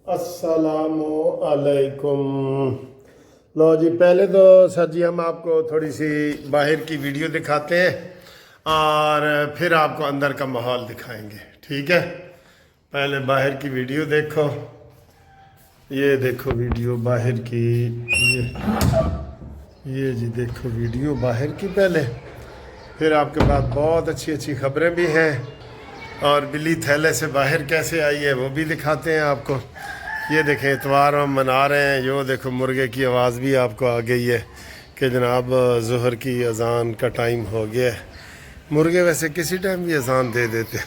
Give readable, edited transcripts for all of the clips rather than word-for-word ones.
अस्सलामु अलैकुम। लो जी, पहले तो सर जी हम आपको थोड़ी सी बाहर की वीडियो दिखाते हैं और फिर आपको अंदर का माहौल दिखाएंगे, ठीक है। पहले बाहर की वीडियो देखो, ये देखो वीडियो बाहर की, ये जी देखो वीडियो बाहर की पहले, फिर आपके पास बहुत अच्छी अच्छी खबरें भी हैं और बिल्ली थैले से बाहर कैसे आई है वो भी दिखाते हैं आपको। ये देखें इतवार हम मना रहे हैं, यो देखो मुर्गे की आवाज़ भी आपको आ गई है कि जनाब ज़ोहर की अज़ान का टाइम हो गया है। मुर्गे वैसे किसी टाइम भी अज़ान दे देते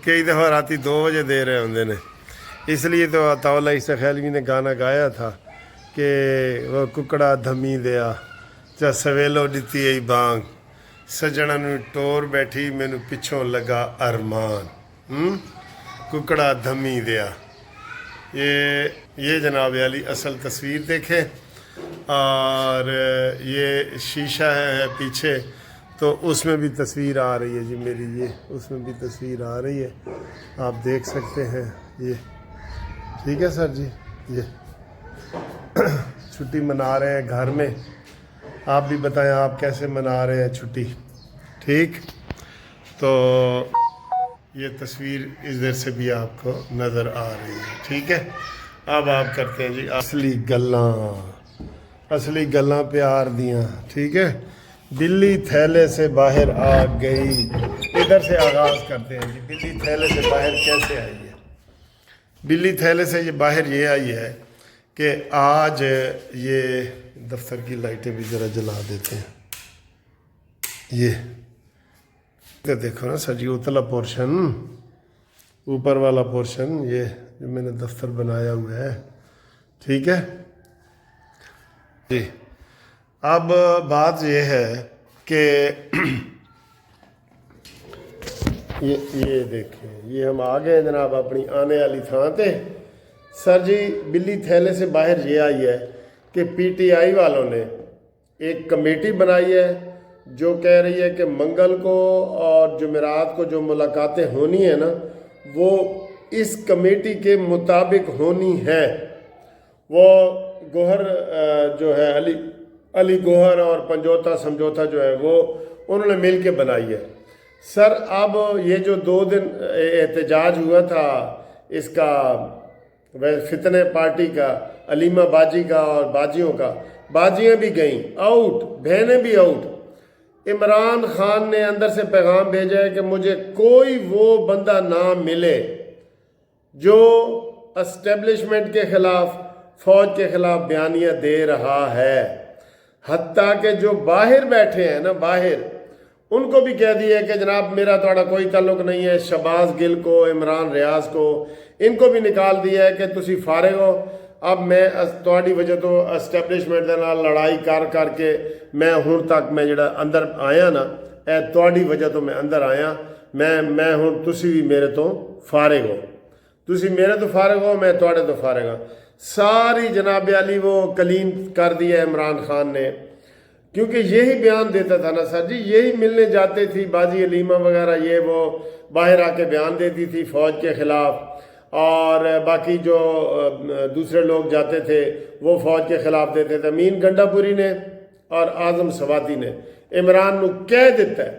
कई दफ़ा राती 2 बजे दे रहे होंगे ने, इसलिए तो अताउल्ला ईसा खैलवी ने गाना गाया था कि वो कुकड़ा धमी दिया चा सवेलो दिती आई बांग, सजना नू टोर बैठी मैनू पिछों लगा अरमान। कुकड़ा धमी दिया, ये जनाब अली असल तस्वीर देखें और ये शीशा है पीछे, तो उसमें भी तस्वीर आ रही है जी मेरी, ये उसमें भी तस्वीर आ रही है, आप देख सकते हैं ये, ठीक है सर जी। ये छुट्टी मना रहे हैं घर में, आप भी बताएं आप कैसे मना रहे हैं छुट्टी, ठीक। तो ये तस्वीर इधर से भी आपको नज़र आ रही है, ठीक है। अब आप करते हैं जी असली गल्लां प्यार दियाँ, ठीक है। बिल्ली थैले से बाहर आ गई, इधर से आगाज़ करते हैं जी। बिल्ली थैले से बाहर कैसे आई है? बिल्ली थैले से ये बाहर ये आई है कि आज ये दफ्तर की लाइटें भी ज़रा जला देते हैं, ये तो देखो ना सर जी, उतला पोर्शन, ऊपर वाला पोर्शन, ये जो मैंने दफ्तर बनाया हुआ है, ठीक है जी। अब बात ये है कि ये देखें, ये हम आ गए जनाब अपनी आने वाली थां पे। सर जी बिल्ली थैले से बाहर ये आई है कि पीटीआई वालों ने एक कमेटी बनाई है जो कह रही है कि मंगल को और जुमेरात को जो मुलाकातें होनी है ना, वो इस कमेटी के मुताबिक होनी है। वो गोहर जो है अली गोहर और पंजोता समझौता जो है वो उन्होंने मिल के बनाई है। सर अब ये जो 2 दिन एहतजाज हुआ था इसका, फितने पार्टी का, अलीमा बाजी का और बाजियों का, बाजियाँ भी गईं आउट, बहनें भी आउट। इमरान खान ने अंदर से पैगाम भेजा है कि मुझे कोई वो बंदा ना मिले जो एस्टेब्लिशमेंट के खिलाफ, फौज के खिलाफ बयानियाँ दे रहा है। हत्ता के जो बाहर बैठे हैं ना, बाहर, उनको भी कह दिया कि जनाब मेरा थोड़ा कोई ताल्लुक नहीं है। शहबाज गिल को, इमरान रियाज को, इनको भी निकाल दिया है कि तुसी फारिग हो। अब मैं तुहाडी वजह तो एस्टैबलिशमेंट दे नाल लड़ाई कर करके मैं हुण तक मैं जिहड़ा अंदर आया ना, ए तुहाडी वजह तो मैं अंदर आया। मैं हुण तुसी भी मेरे तो फारिग हो, तुसी मेरे तो फारिग हो, मैं तुहाडे तो फारिग हाँ। सारी जनाब अली वो कलीन कर दिया इमरान खान ने, क्योंकि यही बयान देता था ना सर जी, यही मिलने जाते थी बाजी अलीमा वगैरह, ये वो बाहर आके बयान देती थी फौज के खिलाफ, और बाकी जो दूसरे लोग जाते थे वो फौज के खिलाफ देते थे। अमीन गंडापुरी ने और आजम सवाती ने इमरान को कह देता है,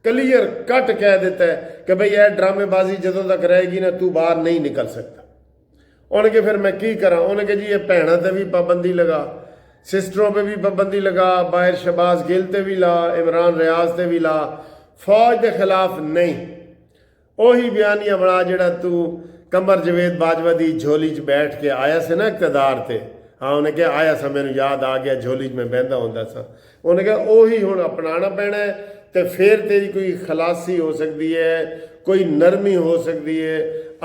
क्लियर कट कह देता है कि भाई यह ड्रामेबाजी जदों तक रहेगी ना तू बाहर नहीं निकल सकता। उन्हें फिर मैं की करा, उन्हें कि जी ये भैनों पर भी पाबंदी लगा, सिस्टरों पे भी पाबंदी लगा, बाहर शहबाज गिल ते भी ला, इमरान रियाज ते भी ला, फौज के खिलाफ नहीं। ਉਹੀ ਬਿਆਨੀਆਂ ਬਣਾ ਜਿਹੜਾ ਤੂੰ ਕਮਰ ਜਵੇਦ ਬਾਜਵਾ ਦੀ ਝੋਲੀ 'ਚ ਬੈਠ ਕੇ ਆਇਆ ਸੀ ਨਾ ਇਕਤਦਾਰ ਤੇ। ਹਾਂ ਉਹਨੇ ਕਿਹਾ ਆਇਆ ਸਾਂ, ਮੈਨੂੰ ਯਾਦ ਆ ਗਿਆ ਝੋਲੀ 'ਚ ਮੈਂ ਬਹਿੰਦਾ ਹੁੰਦਾ ਸਾਂ। ਉਹਨੇ ਕਿਹਾ ਉਹੀ ਹੁਣ ਅਪਣਾਉਣਾ ਪੈਣਾ ਤੇ ਫਿਰ ਤੇਰੀ ਕੋਈ ਖਲਾਸੀ ਹੋ ਸਕਦੀ ਹੈ, ਕੋਈ ਨਰਮੀ ਹੋ ਸਕਦੀ ਹੈ।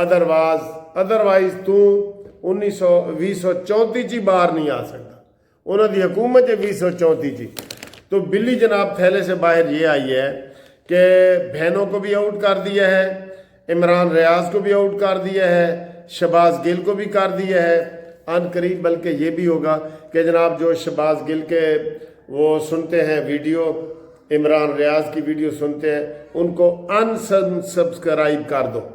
ਅਦਰਵਾਈਜ਼ ਤੂੰ 2034 'ਚ ਹੀ ਬਾਹਰ ਨਹੀਂ ਆ ਸਕਦਾ। उन्हों की हुकूमत है 2034 जी। तो बिल्ली जनाब थैले से बाहर ये आई है कि बहनों को भी आउट कर दिया है, इमरान रियाज को भी आउट कर दिया है, शहबाज गिल को भी कर दिया है। अन करीब बल्कि ये भी होगा कि जनाब जो शहबाज गिल के वो सुनते हैं वीडियो, इमरान रियाज की वीडियो सुनते हैं, उनको अनसब्सक्राइब कर दो,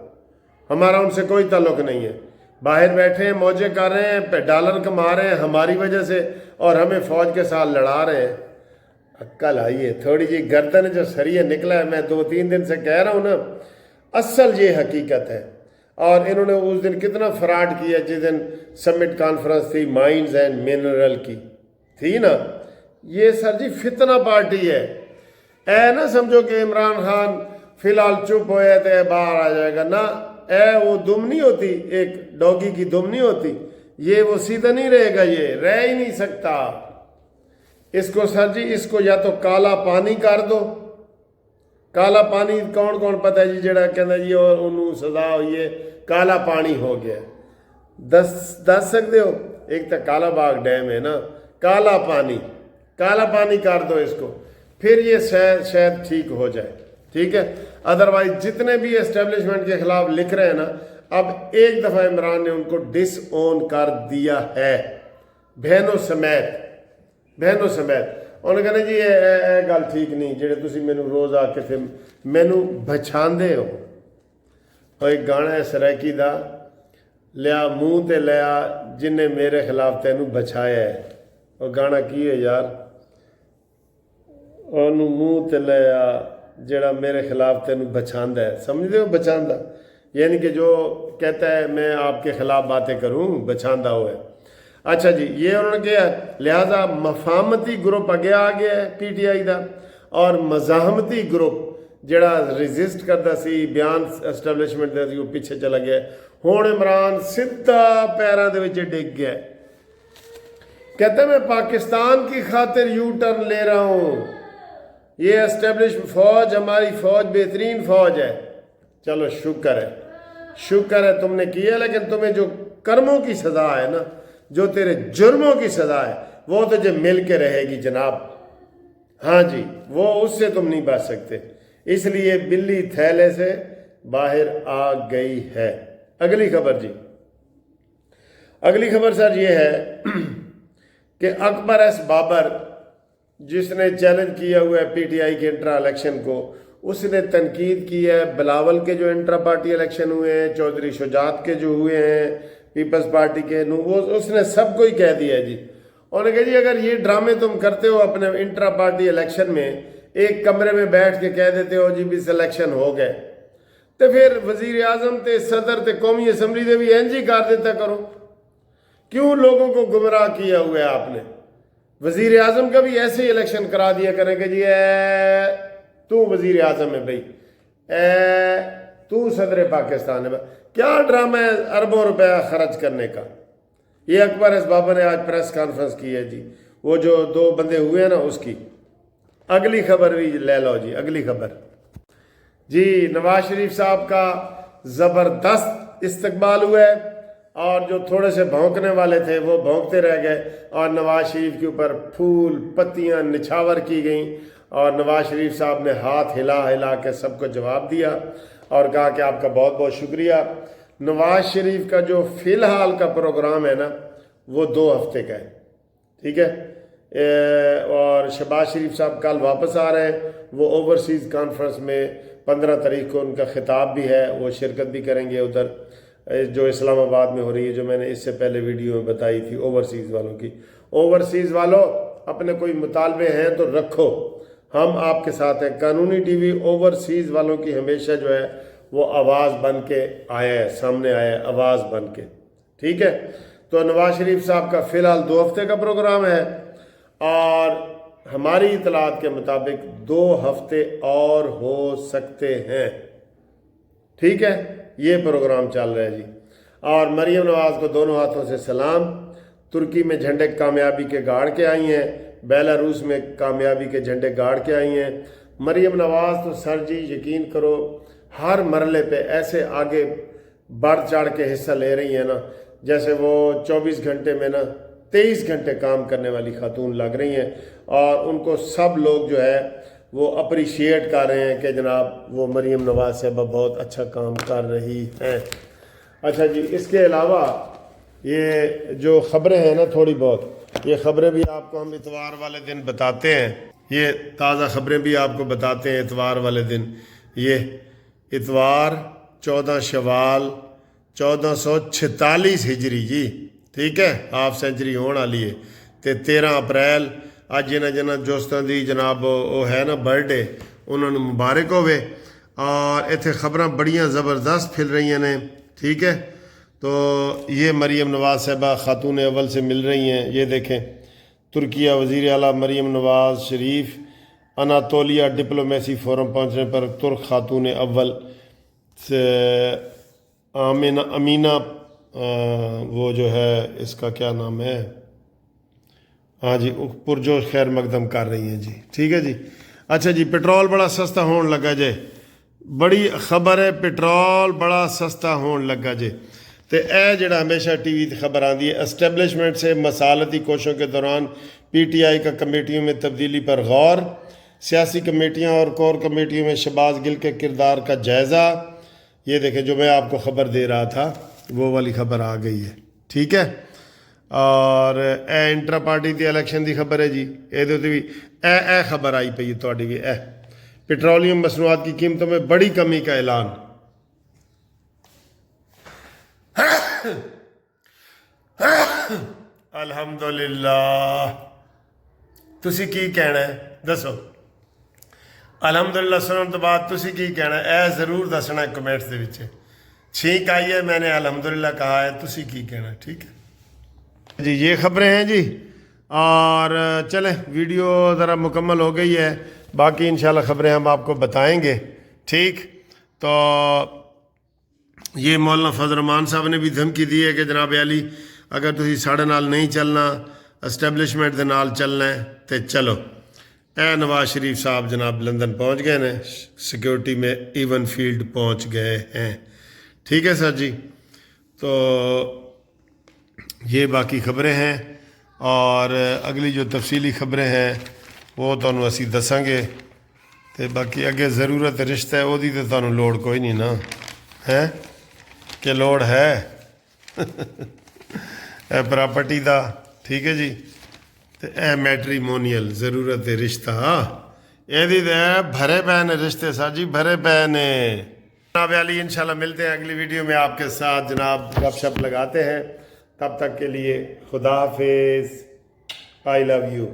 हमारा उनसे कोई ताल्लुक़ नहीं है। बाहर बैठे हैं, मौजे कर रहे हैं, डॉलर कमा रहे हैं हमारी वजह से, और हमें फ़ौज के साथ लड़ा रहे हैं। अक्ल आइए थोड़ी जी, गर्दन जो सरिया निकला है, मैं 2-3 दिन से कह रहा हूँ ना, असल ये हकीकत है। और इन्होंने उस दिन कितना फ्रॉड किया जिस दिन समिट कॉन्फ्रेंस थी माइंस एंड मिनरल की थी ना। ये सर जी फितना पार्टी है। ऐ ना समझो कि इमरान खान फिलहाल चुप होया तो बाहर आ जाएगा ना, ऐ वो दुम नहीं होती, एक डॉगी की दुम नहीं होती, ये वो सीधा नहीं रहेगा, ये रह ही नहीं सकता। इसको सर जी, इसको या तो काला पानी कर दो। काला पानी कौन कौन पता है जी, जड़ा कहता जी और उन्होंने सजा हुई है, काला पानी हो गया। दस सकते हो, एक तो काला बाग डैम है ना, काला पानी कर दो इसको, फिर ये शायद ठीक हो जाए। ठीक है, अदरवाइज जितने भी एस्टेब्लिशमेंट के खिलाफ लिख रहे हैं ना, अब एक दफ़ा इमरान ने उनको डिसओन कर दिया है, बहनों समेत। उन्होंने कहना जी ये गल ठीक नहीं, जेड़े तुसी मैनू रोज़ आके थे मैनू बछांदे हो। और एक गाना है सरैकी दा, लिया मूँह ते लिया जिन्हें मेरे खिलाफ तेनू बछाया है। और गाना की है यार, ओनू मूँह ते लिया जेड़ा मेरे खिलाफ तेनू बछांदा है। समझते हो बछांदा, यानी कि जो कहता है मैं आपके खिलाफ बातें करूँ, बछांदा हुआ है। अच्छा जी, ये उन्होंने किया, लिहाजा मफाहमती ग्रुप अगे आ गया है PTI का, और मज़ाहमती ग्रुप जड़ा रजिस्ट करता सी बयान एस्टैबलिशमेंट का वो पीछे चला गया। हुण इमरान सीधा पैरों के विच डिग गया, कहता मैं पाकिस्तान की खातिर यू टर्न ले रहा हूँ, ये एस्टेब्लिश फौज हमारी फौज बेहतरीन फौज है। चलो शुक्र है तुमने किया, लेकिन तुम्हें जो कर्मों की सज़ा है ना, जो तेरे जुर्मों की सज़ा है, वो तुझे मिल के रहेगी जनाब। हाँ जी, वो उससे तुम नहीं बच सकते, इसलिए बिल्ली थैले से बाहर आ गई है। अगली खबर जी, अगली खबर सर ये है कि अकबर एस बाबर जिसने चैलेंज किया हुआ है PTI के इंट्रा इलेक्शन को, उसने तनकीद की है बिलावल के जो इंट्रा पार्टी इलेक्शन हुए हैं, चौधरी शुजात के जो हुए हैं पीपल्स पार्टी के, वो उसने सबको ही कह दिया है जी। उन्होंने कहा जी अगर ये ड्रामे तुम करते हो अपने इंट्रा पार्टी इलेक्शन में, एक कमरे में बैठ के कह देते हो जी भी सिलेक्शन हो गए, तो फिर वजीर आजम ते सदर ते कौमी असम्बली दे भी इंज ही कर देता करो। क्यों लोगों को गुमराह किया हुआ है आपने? वजीर आजम का भी ऐसे ही इलेक्शन करा दिया करेंगे जी, तू वजीर आजम है भाई, तू सदर पाकिस्तान है। क्या ड्रामा है अरबों रुपया खर्च करने का। ये अकबर एस बाबर ने आज प्रेस कॉन्फ्रेंस की है जी, वो जो 2 बंदे हुए हैं ना उसकी। अगली खबर भी ले लो जी, अगली खबर जी, नवाज शरीफ साहब का ज़बरदस्त इस्तकबाल हुआ है, और जो थोड़े से भौंकने वाले थे वो भौंकते रह गए, और नवाज शरीफ के ऊपर फूल पत्तियां निछावर की गईं, और नवाज शरीफ साहब ने हाथ हिला हिला के सबको जवाब दिया और कहा कि आपका बहुत बहुत शुक्रिया। नवाज शरीफ का जो फ़िलहाल का प्रोग्राम है ना, वो 2 हफ्ते का है। ठीक है, और शहबाज शरीफ साहब कल वापस आ रहे हैं, वो ओवरसीज़ कॉन्फ्रेंस में 15 तारीख को उनका खिताब भी है, वो शिरकत भी करेंगे उधर जो इस्लामाबाद में हो रही है, जो मैंने इससे पहले वीडियो में बताई थी ओवरसीज़ वालों की। ओवरसीज़ वालों अपने कोई मुतालबे हैं तो रखो, हम आपके साथ हैं। कानूनी टीवी ओवरसीज़ वालों की हमेशा जो है वो आवाज़ बन के आया है, सामने आया है आवाज़ बन के। ठीक है, तो नवाज शरीफ साहब का फ़िलहाल 2 हफ्ते का प्रोग्राम है, और हमारी इतलात के मुताबिक 2 हफ्ते और हो सकते हैं। ठीक है, ये प्रोग्राम चल रहा है जी। और मरीम नवाज को दोनों हाथों से सलाम। तुर्की में झंडे कामयाबी के गाड़ के आई हैं, बेलारूस में कामयाबी के झंडे गाड़ के आई हैं। मरीम नवाज तो सर जी यकीन करो हर मरले पे ऐसे आगे बढ़ चढ़ के हिस्सा ले रही हैं ना, जैसे वो 24 घंटे में ना 23 घंटे काम करने वाली खातून लग रही हैं, और उनको सब लोग जो है वो अप्रिशिएट कर रहे हैं कि जनाब वो मरीम नवाज साहबा बहुत अच्छा काम कर रही हैं। अच्छा जी, इसके अलावा ये जो ख़बरें हैं ना थोड़ी बहुत, ये ख़बरें भी आपको हम इतवार वाले दिन बताते हैं, ये ताज़ा ख़बरें भी आपको बताते हैं इतवार वाले दिन। ये इतवार 14 शवाल 1446 ہجری جی، ٹھیک ہے، ہاف سینچری ہونے والی ہے۔ تے 13 اپریل اج جنہاں دوستاں دی جناب وہ ہے نا برتھ ڈے، انہوں نے مبارک ہوئے۔ اور اتنے خبراں بڑیاں زبردست پھیل رہی ہیں، ٹھیک ہے۔ تو یہ مریم نواز صاحبہ خاتون اول سے مل رہی ہیں، یہ دیکھیں، ترکیہ وزیر اعلیٰ Maryam Nawaz Sharif Anatolia diplomacy forum پہنچنے پر ترک خاتون اول سے امینہ وہ جو ہے اس کا کیا نام ہے، ہاں جی، پرجوش خیر مقدم کر رہی ہیں جی، ٹھیک ہے جی۔ اچھا جی، پٹرول بڑا سستا ہون لگا جے، بڑی خبر ہے، پٹرول بڑا سستا ہون لگا جے۔ تو اے جڑا ہمیشہ ٹی وی خبر آتی ہے، اسٹیبلشمنٹ سے مسالتی کوششوں کے دوران پی ٹی آئی کا کمیٹیوں میں تبدیلی پر غور، سیاسی کمیٹیاں اور کور کمیٹیوں میں شہباز گل کے کردار کا جائزہ۔ یہ دیکھیں جو میں آپ کو خبر دے رہا تھا وہ والی خبر آ گئی ہے، ٹھیک ہے۔ اور اے انٹرا پارٹی دی الیکشن دی خبر ہے جی، یہ بھی اے خبر آئی پئی ہے تھوڑی بھی، اے پیٹرولیم مصنوعات کی قیمتوں میں بڑی کمی کا اعلان۔ الحمدللہ، تسی کی کہنا ہے دسو؟ الحمدللہ سنن تو بعد تسی کی کہنا ہے؟ اے ضرور دسنا ہے کمنٹس دے وچ۔ چھینک آئی ہے، میں نے الحمدللہ کہا ہے، تسی کی کہنا ہے، ٹھیک ہے جی۔ یہ خبریں ہیں جی، اور چلیں ویڈیو ذرا مکمل ہو گئی ہے، باقی انشاءاللہ خبریں ہم آپ کو بتائیں گے، ٹھیک۔ تو یہ مولانا فضل الرحمان صاحب نے بھی دھمکی دی ہے کہ جناب علی اگر تسی ساڑھے نال نہیں چلنا، اسٹیبلشمنٹ دے نال چلنا ہے تو چلو۔ اے نواز شریف صاحب جناب لندن پہنچ گئے ہیں، سیکیورٹی میں ایون فیلڈ پہنچ گئے ہیں، ٹھیک ہے سر جی۔ تو یہ باقی خبریں ہیں، اور اگلی جو تفصیلی خبریں ہیں وہ تمہیں اسی دساں گے۔ تو باقی اگے ضرورت رشتہ ہے، وہ تو تمہیں لوڑ کوئی نہیں نا، ہے کہ لوڑ ہے اے پراپرٹی دا، ٹھیک ہے جی۔ تو اے میٹریمونیل ضرورت رشتہ، یہ بھرے پے نے رشتے سر جی، بھرے پے نے۔ جناب علی انشاءاللہ ملتے ہیں اگلی ویڈیو میں آپ کے ساتھ، جناب گپ شپ لگاتے ہیں، تب تک کے لیے خدا حافظ، آئی لو یو۔